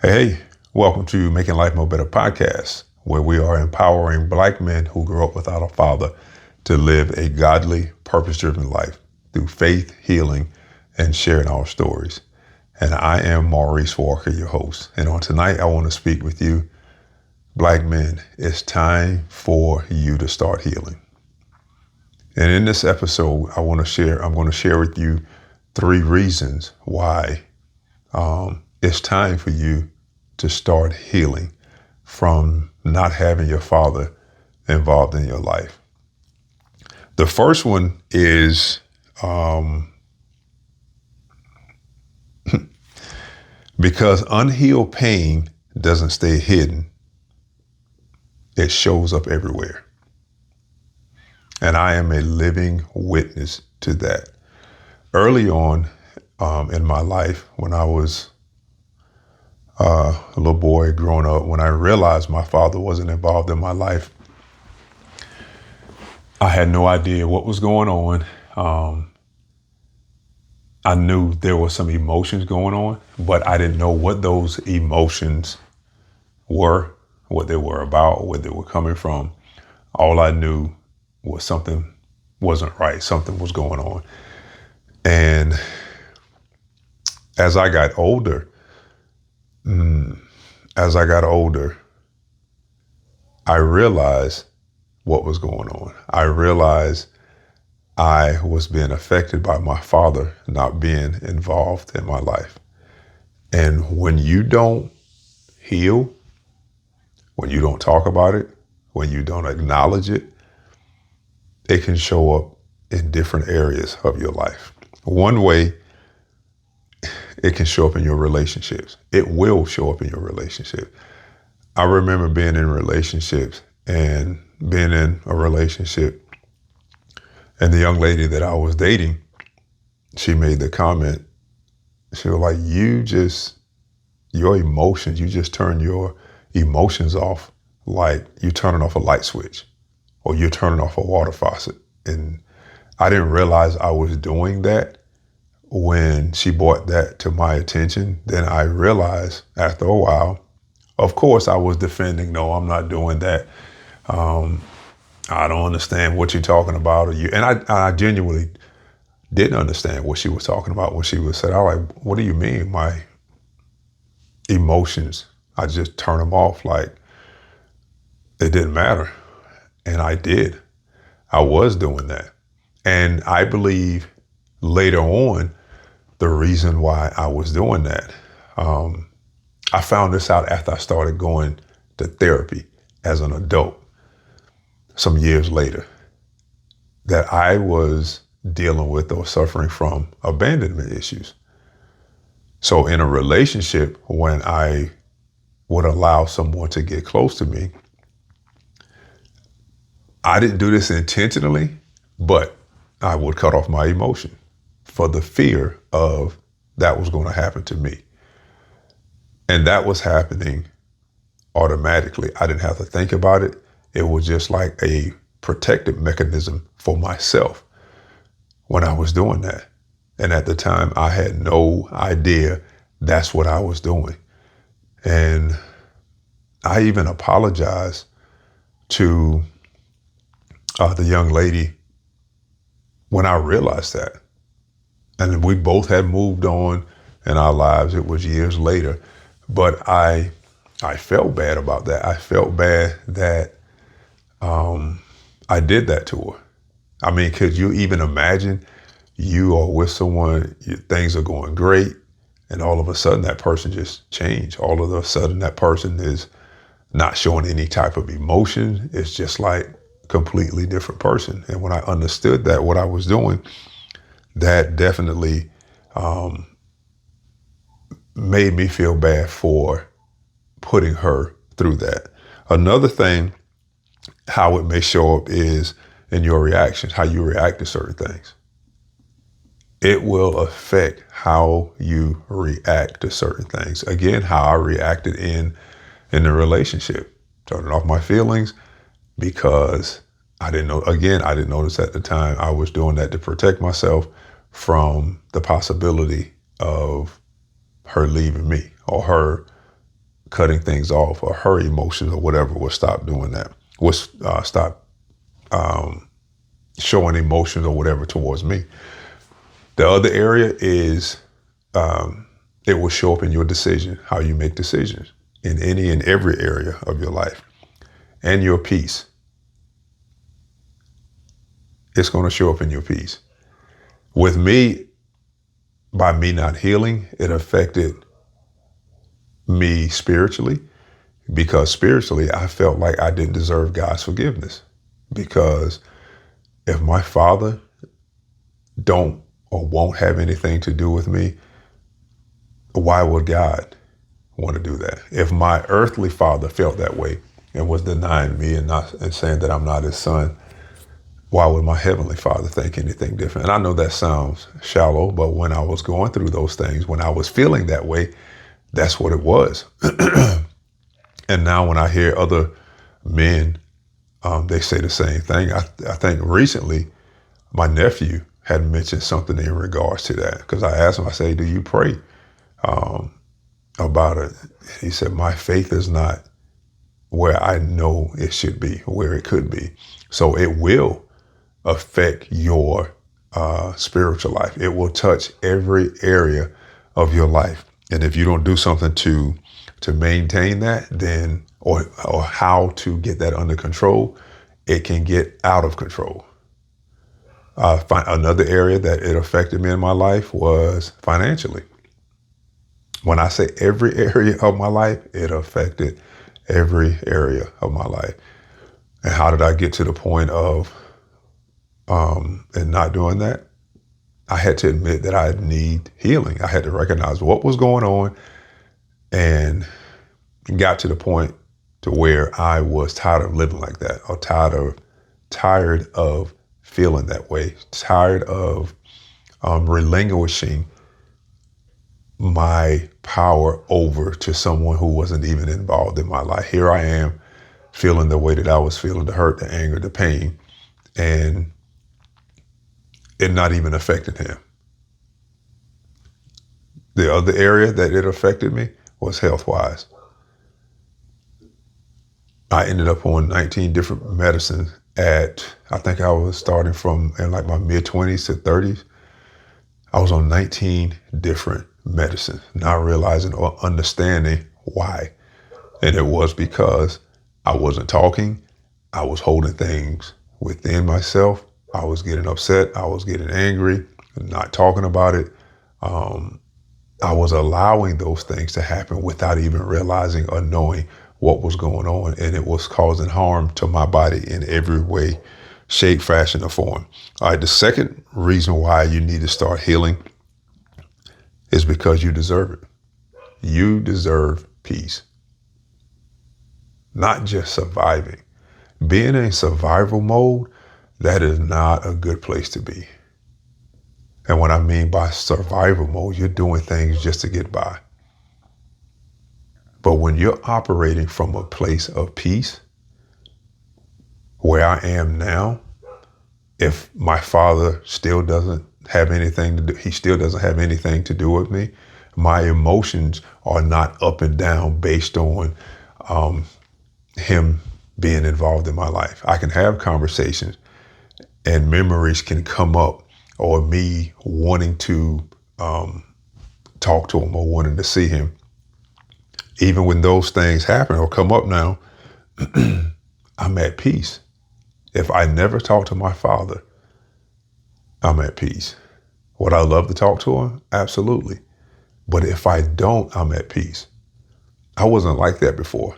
Hey, welcome to Making Life More Better podcast, where we are empowering Black men who grew up without a father to live a godly, purpose-driven life through faith, healing, and sharing our stories. And I am Maurice Walker, your host. And on tonight, I want to speak with you, Black men. It's time for you to start healing. And in this episode, I'm going to share with you 3 reasons why it's time for you to start healing from not having your father involved in your life. The first one is because unhealed pain doesn't stay hidden, it shows up everywhere. And I am a living witness to that. Early on in my life, when I was a little boy growing up, when I realized my father wasn't involved in my life, I had no idea what was going on. I knew there was some emotions going on, but I didn't know what those emotions were, what they were about, where they were coming from. All I knew was something wasn't right. Something was going on. And as I got older, I realized what was going on. I realized I was being affected by my father not being involved in my life. And when you don't heal, when you don't talk about it, when you don't acknowledge it, it can show up in different areas of your life. One way, it can show up in your relationships. It will show up in your relationship. I remember being in relationships and being in a relationship, and the young lady that I was dating, she made the comment, she was like, you just turn your emotions off like you're turning off a light switch or you're turning off a water faucet. And I didn't realize I was doing that. When she brought that to my attention, then I realized after a while, of course I was defending, no, I'm not doing that. I don't understand what you're talking about. And I genuinely didn't understand what she was talking about when she was said. I was like, what do you mean? My emotions, I just turn them off like it didn't matter. And I did. I was doing that. And I believe later on, the reason why I was doing that, I found this out after I started going to therapy as an adult some years later, that I was dealing with or suffering from abandonment issues. So in a relationship, when I would allow someone to get close to me, I didn't do this intentionally, but I would cut off my emotion for the fear of that was going to happen to me. And that was happening automatically. I didn't have to think about it. It was just like a protective mechanism for myself when I was doing that. And at the time, I had no idea that's what I was doing. And I even apologized to the young lady when I realized that. And we both had moved on in our lives. It was years later. But I felt bad about that. I felt bad that I did that to her. I mean, could you even imagine you are with someone, things are going great, and all of a sudden that person just changed. All of a sudden that person is not showing any type of emotion. It's just like a completely different person. And when I understood that, what I was doing, that definitely made me feel bad for putting her through that. Another thing, how it may show up is in your reactions, how you react to certain things. It will affect how you react to certain things. Again, how I reacted in the relationship, turning off my feelings because I didn't know, again, I didn't notice at the time I was doing that to protect myself from the possibility of her leaving me or her cutting things off, or her emotions or whatever will stop doing that. Will stop showing emotions or whatever towards me. The other area is it will show up in your decision, how you make decisions in any and every area of your life, and your peace. It's going to show up in your peace. With me, by me not healing, it affected me spiritually, because spiritually I felt like I didn't deserve God's forgiveness. Because if my father don't or won't have anything to do with me, why would God want to do that? If my earthly father felt that way and was denying me and saying that I'm not his son, why would my heavenly father think anything different? And I know that sounds shallow, but when I was going through those things, when I was feeling that way, that's what it was. And now when I hear other men, they say the same thing. I think recently my nephew had mentioned something in regards to that, because I asked him, I say, do you pray about it? He said, my faith is not where I know it should be, where it could be. So it will affect your spiritual life. It will touch every area of your life. And if you don't do something to maintain that, then or how to get that under control, it can get out of control. Another area that it affected me in my life was financially. When I say every area of my life, it affected every area of my life. And how did I get to the point of and not doing that? I had to admit that I need healing. I had to recognize what was going on, and got to the point to where I was tired of living like that, or tired of feeling that way, tired of relinquishing my power over to someone who wasn't even involved in my life. Here I am feeling the way that I was feeling, the hurt, the anger, the pain, and it not even affected him. The other area that it affected me was health-wise. I ended up on 19 different medicines I think I was starting from in like my mid-20s to 30s. I was on 19 different medicines, not realizing or understanding why. And it was because I wasn't talking. I was holding things within myself. I was getting upset. I was getting angry, not talking about it. I was allowing those things to happen without even realizing or knowing what was going on. And it was causing harm to my body in every way, shape, fashion, or form. All right, the second reason why you need to start healing is because you deserve it. You deserve peace. Not just surviving. Being in survival mode, that is not a good place to be. And what I mean by survival mode, you're doing things just to get by. But when you're operating from a place of peace, where I am now, if my father still doesn't have anything to do, he still doesn't have anything to do with me. My emotions are not up and down based on him being involved in my life. I can have conversations and memories can come up, or me wanting to talk to him or wanting to see him. Even when those things happen or come up now, I'm at peace. If I never talk to my father, I'm at peace. Would I love to talk to him? Absolutely. But if I don't, I'm at peace. I wasn't like that before.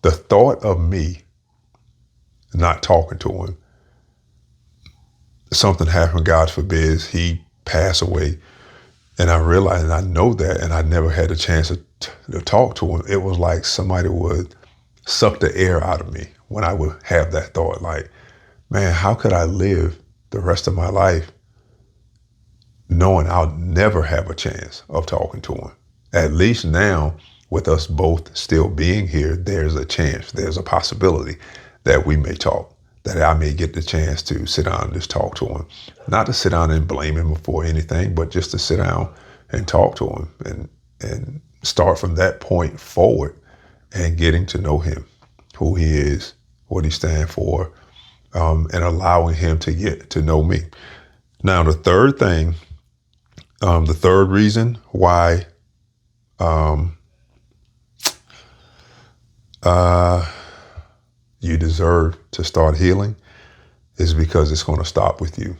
The thought of me not talking to him, something happened, God forbid, he passed away, and I realized, and I know that, and I never had a chance to talk to him. It was like somebody would suck the air out of me when I would have that thought, like, man, how could I live the rest of my life knowing I'll never have a chance of talking to him? At least now, with us both still being here, there's a chance, there's a possibility that we may talk, that I may get the chance to sit down and just talk to him. Not to sit down and blame him for anything, but just to sit down and talk to him and start from that point forward and getting to know him, who he is, what he stands for, and allowing him to get to know me. Now, the third thing, the third reason why you deserve to start healing is because it's going to stop with you.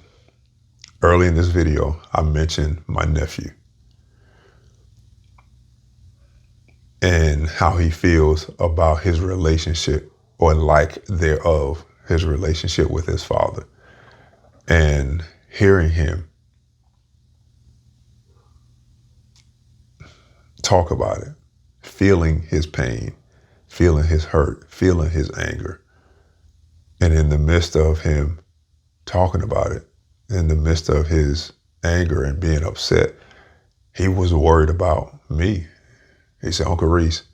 Early in this video, I mentioned my nephew and how he feels about his relationship, or lack thereof, his relationship with his father. And hearing him talk about it, feeling his pain, feeling his hurt, feeling his anger. And in the midst of him talking about it, in the midst of his anger and being upset, he was worried about me. He said, Uncle Reese,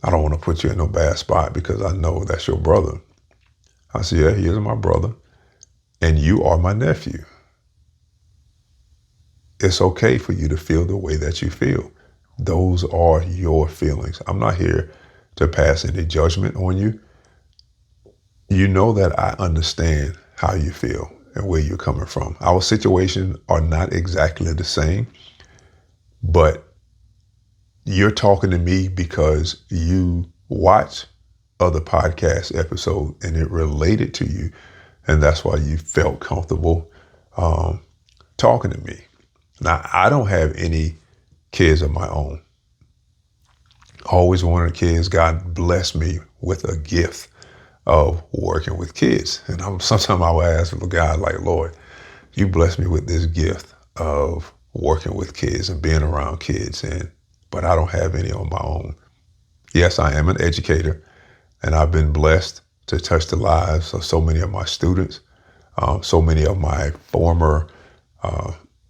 I don't want to put you in no bad spot because I know that's your brother. I said, yeah, he is my brother, and you are my nephew. It's okay for you to feel the way that you feel. Those are your feelings. I'm not here to pass any judgment on you. You know that I understand how you feel and where you're coming from. Our situations are not exactly the same, but you're talking to me because you watch other podcast episodes and it related to you. And that's why you felt comfortable talking to me. Now, I don't have any kids of my own. Always wanted kids. God blessed me with a gift of working with kids. And sometimes I will ask God, like, Lord, you blessed me with this gift of working with kids and being around kids, but I don't have any on my own. Yes, I am an educator, and I've been blessed to touch the lives of so many of my students, so many of my former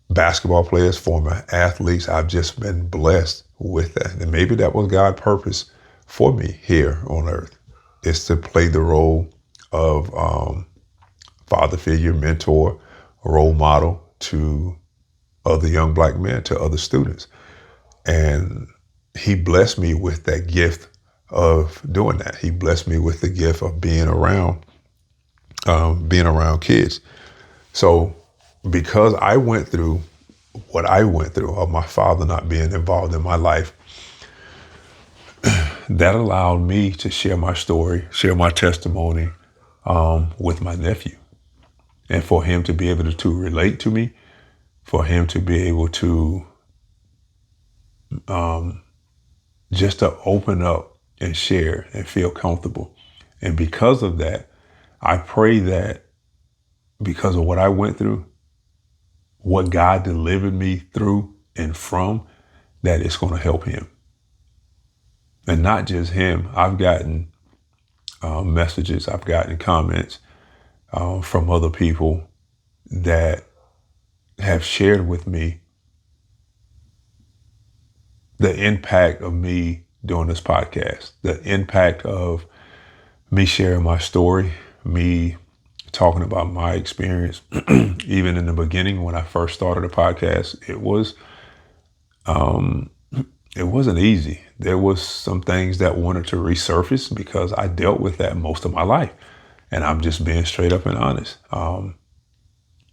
basketball players, former athletes. I've just been blessed with that. And maybe that was God's purpose for me here on earth, is to play the role of father figure, mentor, role model to other young black men, to other students. And he blessed me with that gift of doing that. He blessed me with the gift of being around kids. So because I went through what I went through, of my father not being involved in my life, that allowed me to share my story, share my testimony with my nephew. And for him to be able to relate to me, for him to be able to just to open up and share and feel comfortable. And because of that, I pray that because of what I went through, what God delivered me through and from, that it's going to help him. And not just him. I've gotten messages, I've gotten comments from other people that have shared with me the impact of me doing this podcast, the impact of me sharing my story, me talking about my experience. Even in the beginning, when I first started a podcast, it wasn't easy. There was some things that wanted to resurface because I dealt with that most of my life. And I'm just being straight up and honest.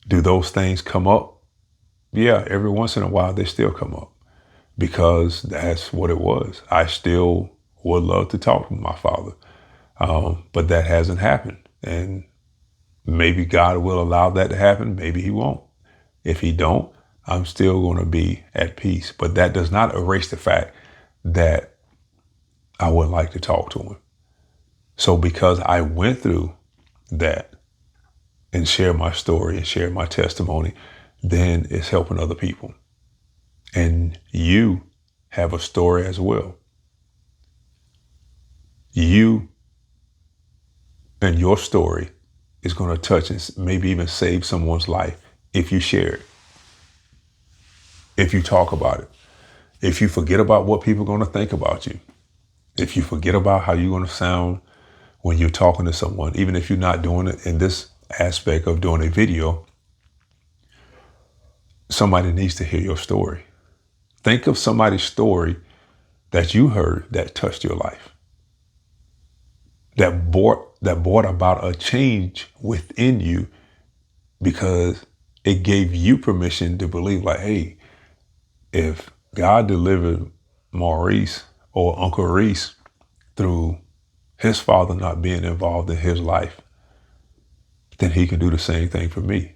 Do those things come up? Yeah, every once in a while they still come up, because that's what it was. I still would love to talk to my father, but that hasn't happened. And maybe God will allow that to happen. Maybe he won't. If he don't, I'm still going to be at peace. But that does not erase the fact that I would like to talk to him. So because I went through that and share my story and share my testimony, then it's helping other people. And you have a story as well. You and your story is going to touch and maybe even save someone's life if you share it, if you talk about it, if you forget about what people are going to think about you, if you forget about how you're going to sound when you're talking to someone, even if you're not doing it in this aspect of doing a video, somebody needs to hear your story. Think of somebody's story that you heard that touched your life, that brought about a change within you because it gave you permission to believe like, hey, if God delivered Maurice or Uncle Reese through his father not being involved in his life, then he can do the same thing for me.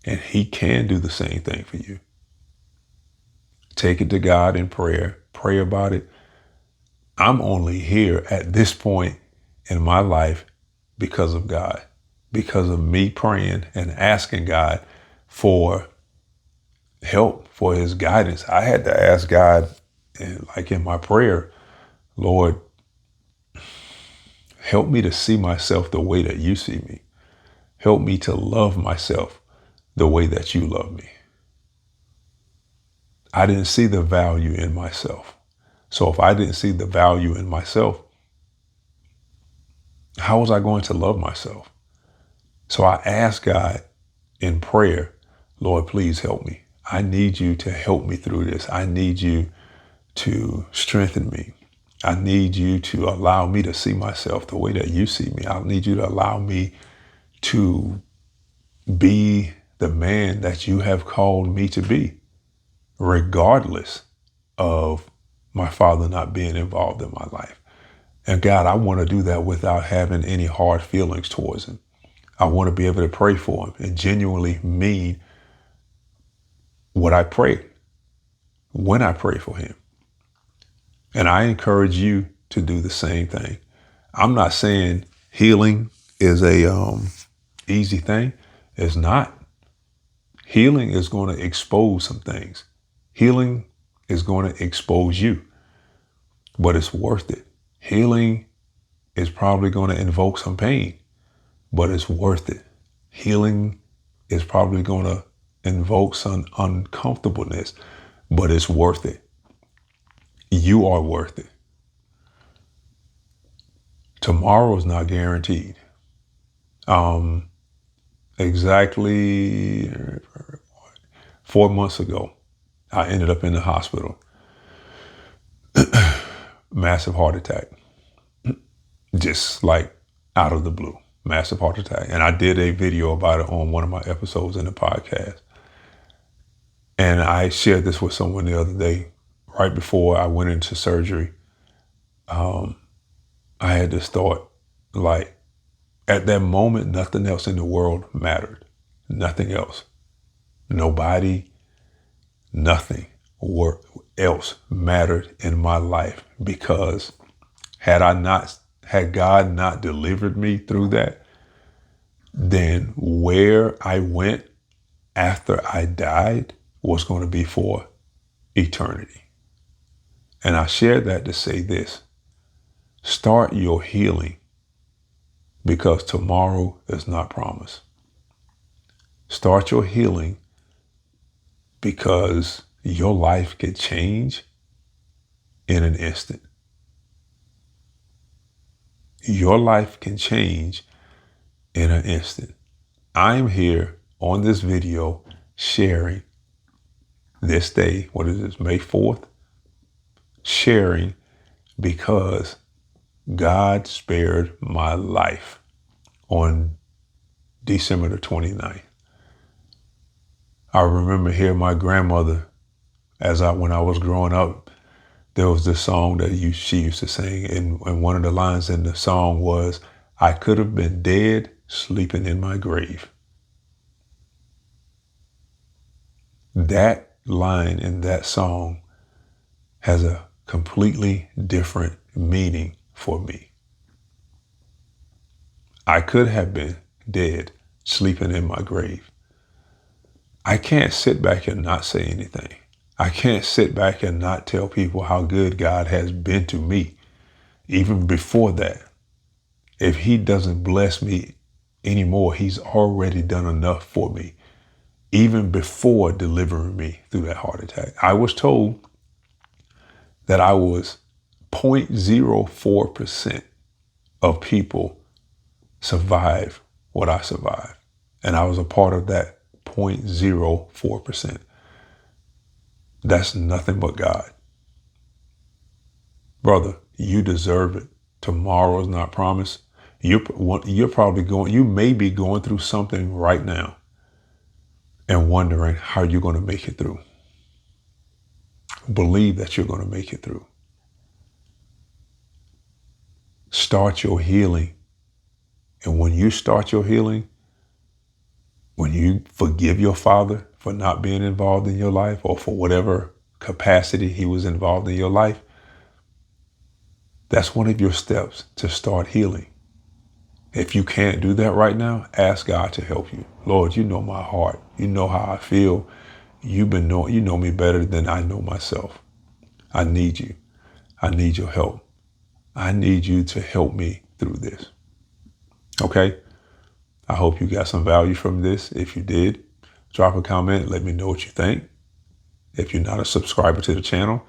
And he can do the same thing for you. Take it to God in prayer. Pray about it. I'm only here at this point in my life because of God, because of me praying and asking God for help, for his guidance. I had to ask God, like in my prayer, Lord, help me to see myself the way that you see me. Help me to love myself the way that you love me. I didn't see the value in myself. So if I didn't see the value in myself, how was I going to love myself? So I asked God in prayer, Lord, please help me. I need you to help me through this. I need you to strengthen me. I need you to allow me to see myself the way that you see me. I need you to allow me to be the man that you have called me to be, regardless of my father not being involved in my life. And God, I want to do that without having any hard feelings towards him. I want to be able to pray for him and genuinely mean what I pray when I pray for him. And I encourage you to do the same thing. I'm not saying healing is a easy thing. It's not. Healing is going to expose some things. Healing is going to expose you, but it's worth it. Healing is probably going to invoke some pain, but it's worth it. Healing is probably going to invoke some uncomfortableness, but it's worth it. You are worth it. Tomorrow is not guaranteed. Exactly 4 months ago, I ended up in the hospital. Massive heart attack. Just like out of the blue. Massive heart attack. And I did a video about it on one of my episodes in the podcast. And I shared this with someone the other day, right before I went into surgery. I had this thought, like, at that moment, nothing else in the world mattered. Nothing else. Nobody, nothing else mattered in my life, because had God not delivered me through that, then where I went after I died was going to be for eternity. And I share that to say this: start your healing, because tomorrow is not promised. Start your healing because your life could change in an instant. Your life can change in an instant. I'm here on this video sharing this day, what is this, May 4th? Sharing because God spared my life on December the 29th. I remember hearing my grandmother, when I was growing up, there was this song that she used to sing, and one of the lines in the song was, I could have been dead, sleeping in my grave. That line in that song has a completely different meaning for me. I could have been dead, sleeping in my grave. I can't sit back and not say anything. I can't sit back and not tell people how good God has been to me, even before that. If he doesn't bless me anymore, he's already done enough for me, even before delivering me through that heart attack. I was told that I was 0.04% of people survive what I survived. And I was a part of that 0.04%. That's nothing but God. Brother, you deserve it. Tomorrow is not promised. You may be going through something right now and wondering how you're going to make it through. Believe that you're going to make it through. Start your healing. And when you start your healing, when you forgive your father for not being involved in your life or for whatever capacity he was involved in your life, that's one of your steps to start healing. If you can't do that right now, ask God to help you. Lord, you know my heart. You know how I feel. You know me better than I know myself. I need you. I need your help. I need you to help me through this. Okay? I hope you got some value from this. If you did, drop a comment. Let me know what you think. If you're not a subscriber to the channel,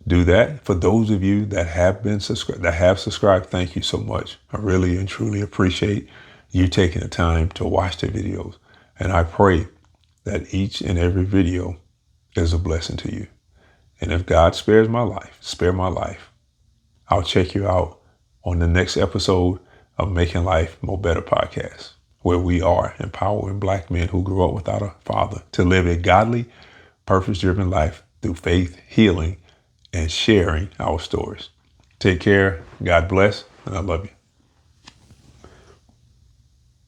do that. For those of you that have subscribed, thank you so much. I really and truly appreciate you taking the time to watch the videos. And I pray that each and every video is a blessing to you. And if God spare my life, I'll check you out on the next episode of Making Life More Better podcast, where we are empowering Black men who grew up without a father to live a godly, purpose-driven life through faith, healing, and sharing our stories. Take care. God bless. And I love you.